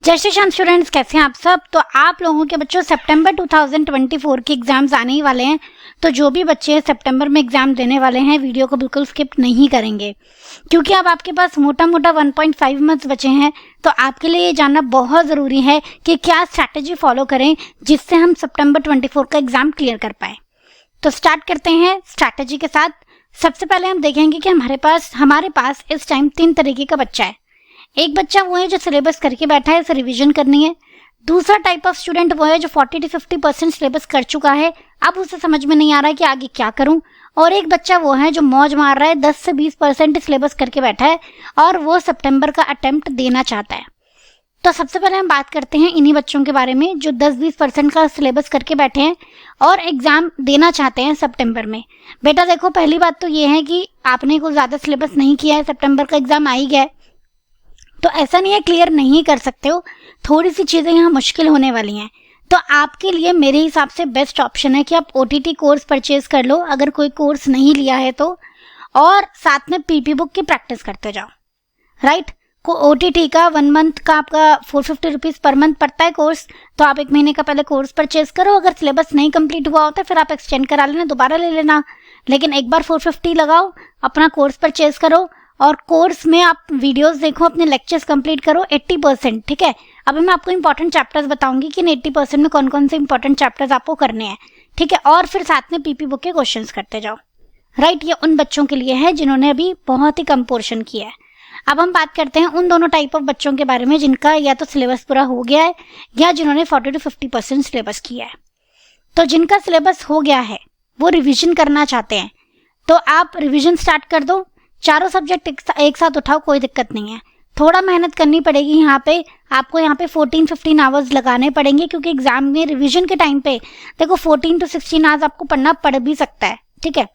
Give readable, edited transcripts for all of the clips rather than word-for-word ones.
जय श्री श्याम स्टूडेंट्स, कैसे हैं आप सब। तो आप लोगों के बच्चों सितंबर 2024 के एग्जाम्स आने ही वाले हैं। तो जो भी बच्चे सितंबर में एग्जाम देने वाले हैं वीडियो को बिल्कुल स्किप नहीं करेंगे, क्योंकि अब आपके पास मोटा मोटा 1.5 मंथ्स बचे हैं। तो आपके लिए ये जानना बहुत ज़रूरी है कि क्या स्ट्रैटेजी फॉलो करें जिससे हम सितंबर 24 का एग्जाम क्लियर कर पाए। तो स्टार्ट करते हैं स्ट्रैटेजी के साथ। सबसे पहले हम देखेंगे कि हमारे पास इस टाइम 3 तरीके का बच्चा है। एक बच्चा वो है जो सिलेबस करके बैठा है, इसे रिवीजन करनी है। दूसरा टाइप ऑफ स्टूडेंट वो है जो 40 से 50% सिलेबस कर चुका है, अब उसे समझ में नहीं आ रहा है कि आगे क्या करूं। और एक बच्चा वो है जो मौज मार रहा है, 10 से 20% सिलेबस करके बैठा है और वो सितंबर का अटेम्प्ट देना चाहता है। तो सबसे पहले हम बात करते हैं इन्हीं बच्चों के बारे में जो 10-20% का सिलेबस करके बैठे हैं और एग्जाम देना चाहते हैं सितंबर में। बेटा देखो, पहली बात तो ये है कि आपने कुछ ज़्यादा सिलेबस नहीं किया है, सितंबर का एग्जाम आ ही गया है, तो ऐसा नहीं है क्लियर नहीं कर सकते हो। थोड़ी सी चीज़ें यहाँ मुश्किल होने वाली हैं। तो आपके लिए मेरे हिसाब से बेस्ट ऑप्शन है कि आप OTT कोर्स परचेज कर लो अगर कोई कोर्स नहीं लिया है तो, और साथ में PP बुक की प्रैक्टिस करते जाओ। राइट, को OTT का 1 मंथ का आपका 450 रुपीज़ पर मंथ पड़ता है कोर्स, तो आप 1 महीने का पहले कोर्स परचेज करो। अगर सिलेबस नहीं कंप्लीट हुआ होता फिर आप एक्सटेंड करा लेना, दोबारा ले लेना, लेकिन एक बार 450 लगाओ, अपना कोर्स परचेज करो और कोर्स में आप वीडियोस देखो, अपने लेक्चर्स कंप्लीट करो 80%। ठीक है, अभी मैं आपको इंपॉर्टेंट चैप्टर्स बताऊंगी कि 80% में कौन कौन से इंपॉर्टेंट चैप्टर्स आपको करने हैं। ठीक है, और फिर साथ में PP बुक के क्वेश्चंस करते जाओ। राइट, ये उन बच्चों के लिए है जिन्होंने अभी बहुत ही कम पोर्शन किया है। अब हम बात करते हैं उन दोनों टाइप ऑफ बच्चों के बारे में जिनका या तो सिलेबस पूरा हो गया है या जिन्होंने 40 से 50% सिलेबस किया है। तो जिनका सिलेबस हो गया है वो रिविजन करना चाहते हैं, तो आप रिविजन स्टार्ट कर दो। चारों सब्जेक्ट एक साथ उठाओ, कोई दिक्कत नहीं है। थोड़ा मेहनत करनी पड़ेगी यहाँ पे, आपको यहाँ पे 14-15 आवर्स लगाने पड़ेंगे, क्योंकि एग्जाम में रिवीजन के टाइम पे देखो 14 to 16 आवर्स आपको पढ़ना पड़ भी सकता है। ठीक है,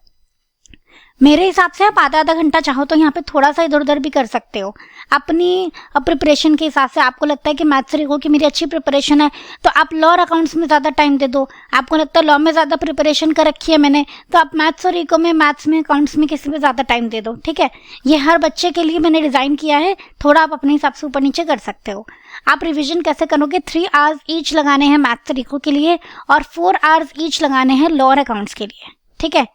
मेरे हिसाब से आप आधा घंटा चाहो तो यहाँ पे थोड़ा सा इधर उधर भी कर सकते हो अपनी प्रिपरेशन के हिसाब से। आपको लगता है कि मैथ्स से देखो कि मेरी अच्छी प्रिपरेशन है तो आप लॉ और अकाउंट्स में ज़्यादा टाइम दे दो। आपको लगता है लॉ में ज़्यादा प्रिपरेशन कर रखी है मैंने, तो आप मैथ्स और इको में, मैथ्स में, अकाउंट्स में किसी में ज़्यादा टाइम दे दो। ठीक है, ये हर बच्चे के लिए मैंने डिज़ाइन किया है, थोड़ा आप अपने हिसाब से ऊपर नीचे कर सकते हो। आप रिविजन कैसे करोगे, 3 आवर्स ईच लगाने हैं मैथ्स और इको के लिए और 4 आवर्स ईच लगाने हैं लॉ और अकाउंट्स के लिए। ठीक है,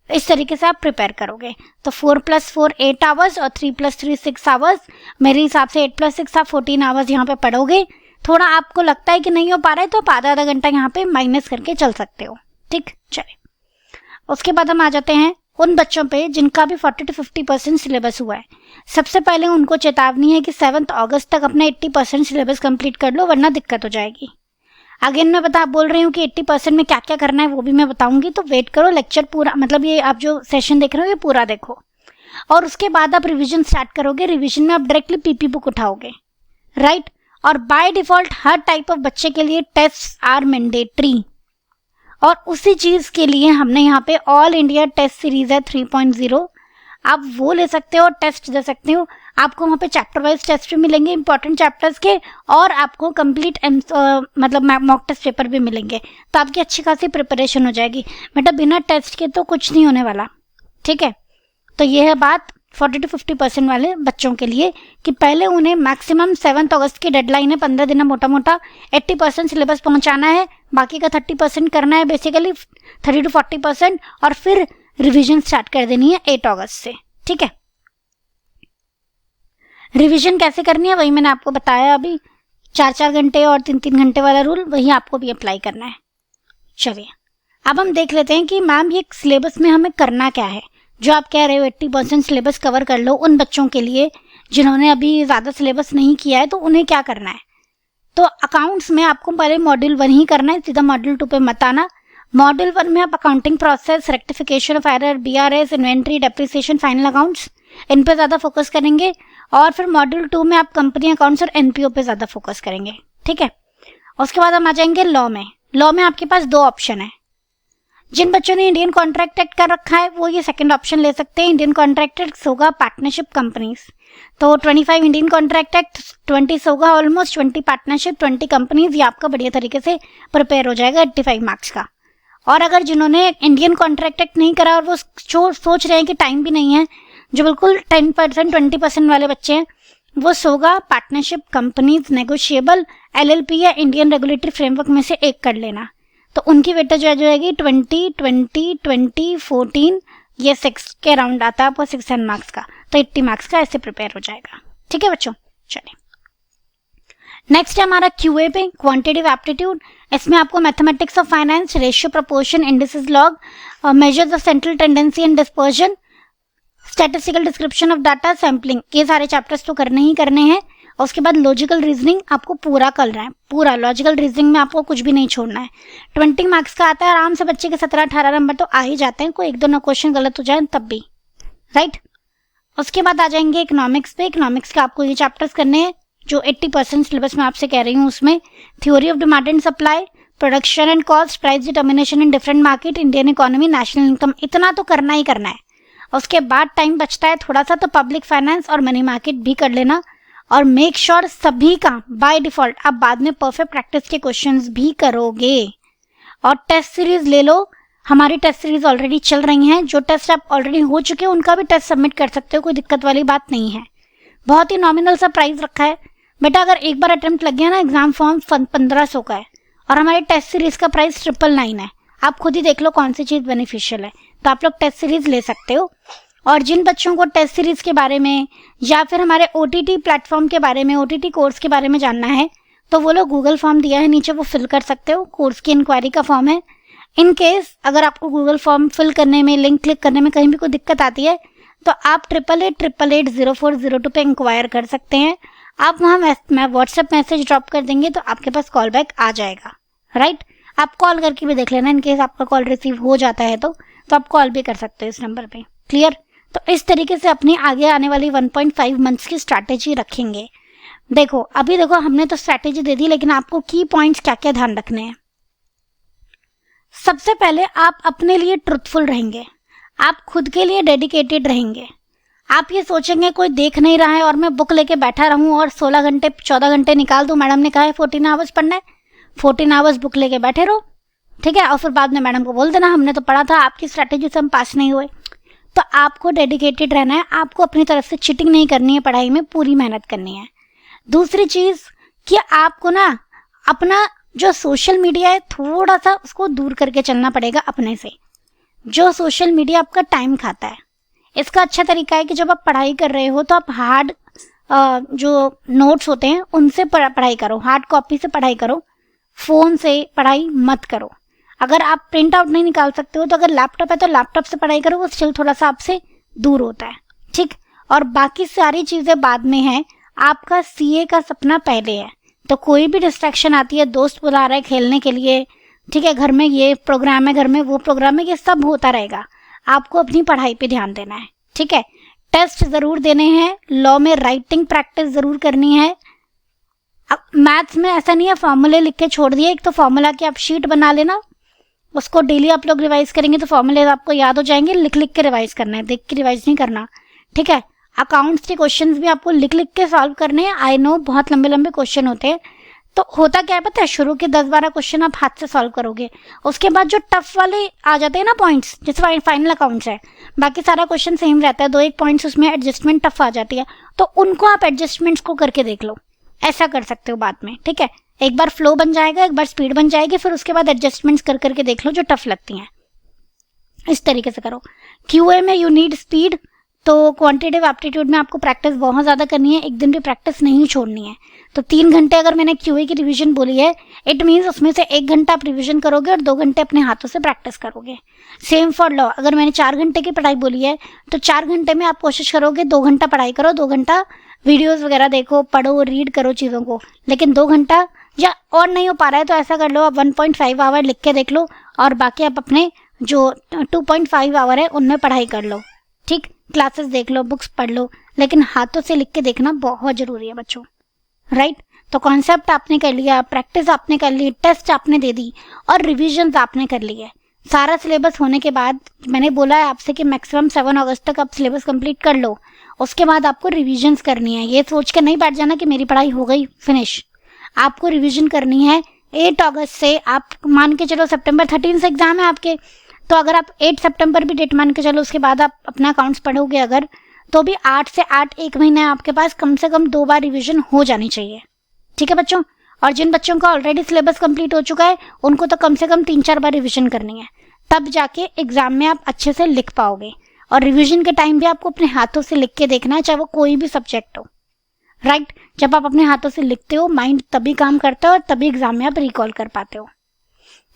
इस तरीके से आप प्रिपेयर करोगे। तो 4 + 4 8 आवर्स और 3 + 3 6 आवर्स। मेरे हिसाब से 8 + 6 आप 14 आवर्स यहाँ पे पढ़ोगे। थोड़ा आपको लगता है कि नहीं हो पा रहा है तो आप आधा घंटा यहाँ पे माइनस करके चल सकते हो। ठीक, चलिए उसके बाद हम आ जाते हैं उन बच्चों पे जिनका भी 40 to 50% सिलेबस हुआ है। सबसे पहले उनको चेतावनी है कि 7 अगस्त तक अपना 80% सिलेबस कंप्लीट कर लो, वरना दिक्कत हो जाएगी। अगेन मैं बोल रही हूँ कि 80% में क्या क्या करना है वो भी मैं बताऊंगी, तो वेट करो। लेक्चर पूरा, मतलब ये आप जो सेशन देख रहे हो ये पूरा देखो, और उसके बाद आप रिवीजन स्टार्ट करोगे। रिवीजन में आप डायरेक्टली PP बुक उठाओगे। राइट, और by default her type of बच्चे के लिए टेस्ट आर मैंडेटरी, और उसी चीज़ के लिए हमने यहाँ पे ऑल इंडिया टेस्ट सीरीज है 3.0, आप वो ले सकते हो और टेस्ट दे सकते हो। आपको वहाँ पे चैप्टर वाइज टेस्ट भी मिलेंगे इंपॉर्टेंट चैप्टर्स के, और आपको कंप्लीट मतलब मॉक टेस्ट पेपर भी मिलेंगे, तो आपकी अच्छी खासी प्रिपरेशन हो जाएगी। बेटा बिना टेस्ट के तो कुछ नहीं होने वाला। ठीक है, तो ये है बात 40 to 50% वाले बच्चों के लिए कि पहले उन्हें मैक्सिमम 7 अगस्त की डेडलाइन है, 15 दिन मोटा मोटा 80% सिलेबस पहुँचाना है, बाकी का 30% करना है, बेसिकली 30 to 40%, और फिर रिवीजन स्टार्ट कर देनी है 8 अगस्त से। ठीक है, रिवीजन कैसे करनी है वही मैंने आपको बताया अभी, 4-4 घंटे और 3-3 घंटे वाला रूल, वही आपको भी अप्लाई करना है। चलिए अब हम देख लेते हैं कि मैम ये सिलेबस में हमें करना क्या है। जो आप कह रहे हो 80% सिलेबस कवर कर लो, उन बच्चों के लिए जिन्होंने अभी ज़्यादा सिलेबस नहीं किया है तो उन्हें क्या करना है। तो अकाउंट्स में आपको पहले मॉड्यूल 1 ही करना है, सीधा मॉड्यूल 2 पे मत आना। मॉड्यूल 1 में आप accounting process, rectification of error, BRS, inventory, depreciation, final accounts, इन पे ज़्यादा फोकस करेंगे, और फिर मॉड्यूल 2 में आप कंपनी अकाउंट्स और NPO पे ज़्यादा फोकस करेंगे। ठीक है, उसके बाद हम आ जाएंगे लॉ में। लॉ में आपके पास 2 ऑप्शन है। जिन बच्चों ने इंडियन कॉन्ट्रैक्ट एक्ट कर रखा है वो ये सेकंड ऑप्शन ले सकते हैं। इंडियन कॉन्ट्रैक्ट एक्ट होगा पार्टनरशिप कंपनीज, तो 25 इंडियन कॉन्ट्रैक्ट एक्ट, 20 होगा ऑलमोस्ट, 20 पार्टनरशिप, 20 कंपनीज। ये आपका बढ़िया तरीके से प्रिपेयर हो जाएगा 85 मार्क्स का। और अगर जिन्होंने इंडियन कॉन्ट्रैक्ट एक्ट नहीं करा और वो सोच रहे हैं कि टाइम भी नहीं है, जो बिल्कुल 10% 20% वाले बच्चे हैं, वो सोगा, पार्टनरशिप, कंपनीज, नेगोशिएबल, एलएलपी या इंडियन रेगुलेटरी फ्रेमवर्क में से एक कर लेना। तो उनकी वेटेज आ जाएगी 20, 20, 20, 14, ये 6 के अराउंड आता है आपको 600 मार्क्स का, तो 80 मार्क्स का ऐसे प्रिपेयर हो जाएगा। ठीक है बच्चों, चलिए नेक्स्ट है हमारा क्यूए पे, क्वांटिटेटिव एप्टीट्यूड। इसमें आपको mathematics of finance, ratio, proportion, indices, log, measures of central tendency and dispersion, statistical description of data, sampling, ये सारे चैप्टर्स तो करने ही करने हैं। और उसके बाद लॉजिकल रीजनिंग आपको पूरा करना है, पूरा लॉजिकल रीजनिंग में आपको कुछ भी नहीं छोड़ना है। 20 मार्क्स का आता है, आराम से बच्चे के 17-18 नंबर तो आ ही जाते हैं, कोई 1-2 क्वेश्चन गलत हो जाए तब भी, राइट। उसके बाद आ जाएंगे इकोनॉमिक्स पे। इकोनॉमिक्स के आपको ये चैप्टर्स करने हैं जो 80% सिलेबस में आपसे कह रही हूँ। उसमें theory of demand and supply, production and cost, price determination in different market, Indian economy, national income, इतना तो करना ही करना है। उसके बाद टाइम बचता है थोड़ा सा, तो पब्लिक फाइनेंस और मनी मार्केट भी कर लेना। और मेक श्योर सभी का बाय डिफॉल्ट आप बाद में परफेक्ट प्रैक्टिस के क्वेश्चंस भी करोगे। और टेस्ट सीरीज ले लो, हमारी टेस्ट सीरीज ऑलरेडी चल रही हैं, जो टेस्ट आप ऑलरेडी हो चुके हैं उनका भी टेस्ट सबमिट कर सकते हो, कोई दिक्कत वाली बात नहीं है। बहुत ही नॉमिनल सा प्राइस रखा है बेटा, अगर एक बार अटेम्प्ट लग गया ना, एग्जाम फॉर्म 1500 का है और हमारी टेस्ट सीरीज का प्राइस 999 है। आप खुद ही देख लो कौन सी चीज बेनिफिशियल है, तो आप लोग टेस्ट सीरीज ले सकते हो। और जिन बच्चों को टेस्ट सीरीज के बारे में या फिर हमारे OTT प्लेटफॉर्म के बारे में, OTT कोर्स के बारे में जानना है, तो वो लोग गूगल फॉर्म दिया है नीचे, वो फिल कर सकते हो। कोर्स की इंक्वायरी का फॉर्म है। इन केस अगर आपको गूगल फॉर्म फिल करने में, लिंक क्लिक करने में कहीं भी कोई दिक्कत आती है, तो आप 8888080402 पे इंक्वायर कर सकते हैं। आप वहाँ मैं व्हाट्सएप मैसेज ड्रॉप कर देंगे तो आपके पास कॉल बैक आ जाएगा, राइट। आप कॉल करके भी देख लेना, इन केस आपका कॉल रिसीव हो जाता है तो आप कॉल भी कर सकते हो इस नंबर पे। क्लियर। तो इस तरीके से अपनी आगे आने वाली 1.5 मंथ्स की स्ट्रैटेजी रखेंगे। देखो अभी देखो हमने तो स्ट्रैटेजी दे दी, लेकिन आपको की पॉइंट्स क्या क्या ध्यान रखने हैं। सबसे पहले आप अपने लिए ट्रुथफुल रहेंगे, आप खुद के लिए डेडिकेटेड रहेंगे। आप ये सोचेंगे कोई देख नहीं रहा है और मैं बुक लेके बैठा रहूं और 16 घंटे 14 घंटे निकाल दूं, मैडम ने कहा है 14 आवर्स पढ़ना है, 14 आवर्स बुक लेके बैठे रहो, ठीक है। और फिर बाद में मैडम को बोल देना हमने तो पढ़ा था, आपकी स्ट्रैटेजी से हम पास नहीं हुए। तो आपको डेडिकेटेड रहना है, आपको अपनी तरफ से चीटिंग नहीं करनी है, पढ़ाई में पूरी मेहनत करनी है। दूसरी चीज कि आपको ना अपना जो सोशल मीडिया है थोड़ा सा उसको दूर करके चलना पड़ेगा अपने से। जो सोशल मीडिया आपका टाइम खाता है, इसका अच्छा तरीका है कि जब आप पढ़ाई कर रहे हो तो आप हार्ड जो नोट्स होते हैं उनसे पढ़ाई करो, हार्ड कॉपी से पढ़ाई करो, फोन से पढ़ाई मत करो। अगर आप प्रिंट आउट नहीं निकाल सकते हो तो अगर लैपटॉप है तो लैपटॉप से पढ़ाई करो, वो स्टिल थोड़ा सा आपसे दूर होता है, ठीक। और बाकी सारी चीजें बाद में है, आपका CA का सपना पहले है। तो कोई भी डिस्ट्रैक्शन आती है, दोस्त बुला रहा है खेलने के लिए, ठीक है, घर में ये प्रोग्राम है, घर में वो प्रोग्राम है, ये सब होता रहेगा, आपको अपनी पढ़ाई पे ध्यान देना है, ठीक है। टेस्ट जरूर देने हैं, लॉ में राइटिंग प्रैक्टिस जरूर करनी है। अब मैथ्स में ऐसा नहीं है फॉर्मूले लिख के छोड़ दिए, एक तो फॉर्मूला की आप शीट बना लेना, उसको डेली आप लोग रिवाइज करेंगे तो फॉर्मूले आपको याद हो जाएंगे। लिख लिख के रिवाइज करना है, देख के रिवाइज नहीं करना, ठीक है। अकाउंट्स के क्वेश्चंस भी आपको लिख लिख के सॉल्व करने हैं। आई नो बहुत लंबे लंबे क्वेश्चन होते हैं, तो होता क्या है पता है, शुरू के 10-12 क्वेश्चन आप हाथ से सॉल्व करोगे, उसके बाद जो टफ वाले आ जाते हैं ना पॉइंट्स, जैसे फाइनल अकाउंट्स है, बाकी सारा क्वेश्चन सेम रहता है, 2-1 पॉइंट्स उसमें एडजस्टमेंट टफ आ जाती है, तो उनको आप एडजस्टमेंट्स को करके देख लो, ऐसा कर सकते हो बाद में, ठीक है। एक बार फ्लो बन जाएगा, एक बार स्पीड बन जाएगी, फिर उसके बाद एडजस्टमेंट्स कर करके देख लो जो टफ लगती हैं, इस तरीके से करो। QA में यू नीड स्पीड, तो क्वांटिटेटिव एप्टीट्यूड में आपको प्रैक्टिस बहुत ज़्यादा करनी है, एक दिन भी प्रैक्टिस नहीं छोड़नी है। तो 3 घंटे अगर मैंने QA की रिवीजन बोली है, इट मीन्स उसमें से 1 घंटा आप रिवीजन करोगे और 2 घंटे अपने हाथों से प्रैक्टिस करोगे। सेम फॉर लॉ, अगर मैंने 4 घंटे की पढ़ाई बोली है तो 4 घंटे में आप कोशिश करोगे 2 घंटा पढ़ाई करो, 2 घंटा वीडियोस वगैरह देखो, पढ़ो, रीड करो चीज़ों को, लेकिन 2 घंटा या और नहीं हो पा रहा है तो ऐसा कर लो, आप 1.5 आवर लिख के देख लो और बाकी आप अपने जो 2.5 आवर है उनमें पढ़ाई कर लो, ठीक। क्लासेस देख लो, बुक्स पढ़ लो, लेकिन हाथों से लिख के देखना बहुत जरूरी है बच्चों, राइट। तो कॉन्सेप्ट आपने कर लिया, प्रैक्टिस आपने कर ली, टेस्ट आपने दे दी और रिविजन आपने कर ली है। सारा सिलेबस होने के बाद मैंने बोला है आपसे कि मैक्सिमम 7 अगस्त तक आप सिलेबस कंप्लीट कर लो, उसके बाद आपको रिविजन्स करनी है। ये सोच के नहीं बैठ जाना कि मेरी पढ़ाई हो गई फिनिश, आपको रिविजन करनी है। 8 अगस्त से आप मान के चलो, सितंबर 13 से एग्जाम है आपके, तो अगर आप 8 सितंबर भी डेट मान के चलो, उसके बाद आप अपना अकाउंट्स पढ़ोगे अगर, तो भी 8 से 8 एक महीने आपके पास कम से कम 2 बार रिवीजन हो जानी चाहिए। ठीक है बच्चों, और जिन बच्चों का ऑलरेडी सिलेबस कंप्लीट हो चुका है उनको तो कम से कम 3-4 बार रिवीजन करनी है, तब जाके एग्जाम में आप अच्छे से लिख पाओगे। और रिवीजन के टाइम भी आपको अपने हाथों से लिख के देखना है, चाहे वो कोई भी सब्जेक्ट हो। राइट, जब आप अपने हाथों से लिखते हो माइंड तभी काम करता है और तभी एग्जाम में आप रिकॉल कर पाते हो।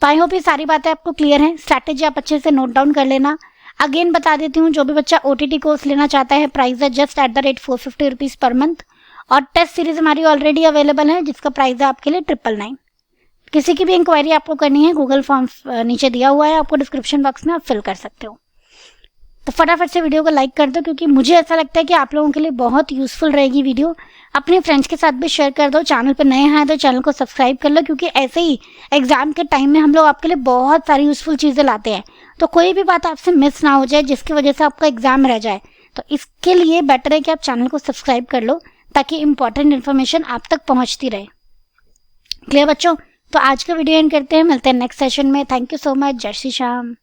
तो आई होप ये सारी बातें आपको क्लियर हैं। स्ट्रैटेजी आप अच्छे से नोट डाउन कर लेना। अगेन बता देती हूँ, जो भी बच्चा OTT कोर्स लेना चाहता है, प्राइस है just at the rate 450 rupees per month. और टेस्ट सीरीज हमारी ऑलरेडी अवेलेबल है जिसका प्राइस है आपके लिए 999। किसी की भी इंक्वायरी आपको करनी है, गूगल फॉर्म नीचे दिया हुआ है, आपको डिस्क्रिप्शन बॉक्स में आप फिल कर सकते हो। तो फटाफट से वीडियो को लाइक कर दो, क्योंकि मुझे ऐसा लगता है कि आप लोगों के लिए बहुत यूजफुल रहेगी वीडियो। अपने फ्रेंड्स के साथ भी शेयर कर दो। चैनल पर नए हैं तो चैनल को सब्सक्राइब कर लो, क्योंकि ऐसे ही एग्जाम के टाइम में हम लोग आपके लिए बहुत सारी यूजफुल चीज़ें लाते हैं। तो कोई भी बात आपसे मिस ना हो जाए जिसकी वजह से आपका एग्जाम रह जाए, तो इसके लिए बेटर है कि आप चैनल को सब्सक्राइब कर लो, ताकि इंपॉर्टेंट इन्फॉर्मेशन आप तक पहुंचती रहे। क्लियर बच्चों? तो आज का वीडियो एंड करते हैं, मिलते हैं नेक्स्ट सेशन में। Thank you so much. जय श्री श्याम।